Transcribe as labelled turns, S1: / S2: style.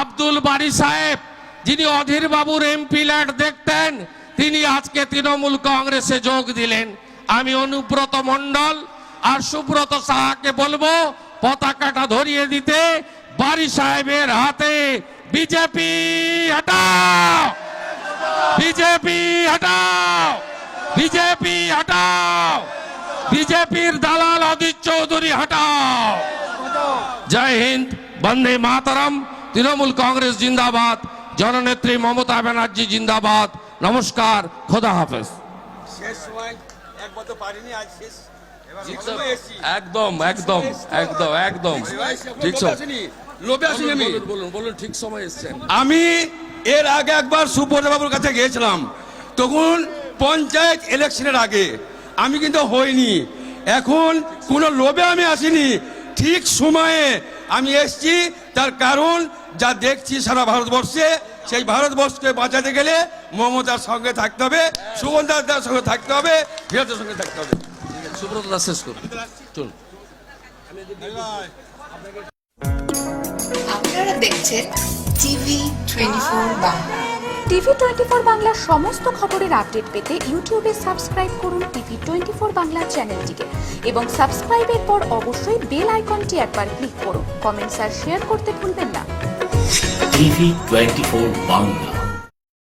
S1: আব্দুল বারী সাহেব, যিনি অধীর বাবুর এমপি ল্যাড দেখতেন, তিনি আজকে তৃণমূল কংগ্রেসে যোগ দিলেন। আমি অনুব্রত মণ্ডল আর সুব্রত সাহাকে বলবো পতাকাটা ধরিয়ে দিতে। বারী সাহেবের হাতে বিজেপি হটাও, বিজেপি হটাও, বিজেপি হটাও, বিজেপির দালাল অদিত চৌধুরী হটাও। জয় হিন্দ, বন্দে মাতরম, তৃণমূল কংগ্রেস জিন্দাবাদ, জননেত্রী মমতা ব্যানার্জি জিন্দাবাদ। নমস্কার, খোদা হাফেজ।
S2: শেষ সময় একবার তো পারিনি, আজ শেষ।
S1: একদম একদম একদম একদম ঠিক
S2: লোভে আসিনি আমি।
S1: বলুন বলুন, ঠিক সময় এসেছেন।
S2: আমি এর আগে একবার সুব্রত বাবুর কাছে গিয়েছিলাম, তখন পঞ্চায়েত ইলেকশনের আগে। আমি কিন্তু হইনি। এখন কোনো লোভে আমি আসিনি, ঠিক সময়ে আমি এসছি। তার কারণ যা দেখছি সারা ভারতবর্ষে, সেই ভারতবর্ষকে বাঁচাতে গেলে মমতার সঙ্গে থাকতে হবে, সুগন্ধার সঙ্গে থাকতে হবে, ফিরাতের সঙ্গে থাকতে হবে।
S1: সুব্রত দাস শেষ করুন, চলুন।
S3: আপনারা দেখছেন টিভি 24 বাংলা।
S4: টিভি 24 বাংলার সমস্ত খবরের আপডেট পেতে ইউটিউবে সাবস্ক্রাইব করুন টিভি 24 বাংলা চ্যানেলটিকে এবং সাবস্ক্রাইবের পর অবশ্যই বেল আইকনটি একবার ক্লিক করুন। কমেন্টস আর শেয়ার করতে ভুলবেন না।
S5: টিভি 24 বাংলা।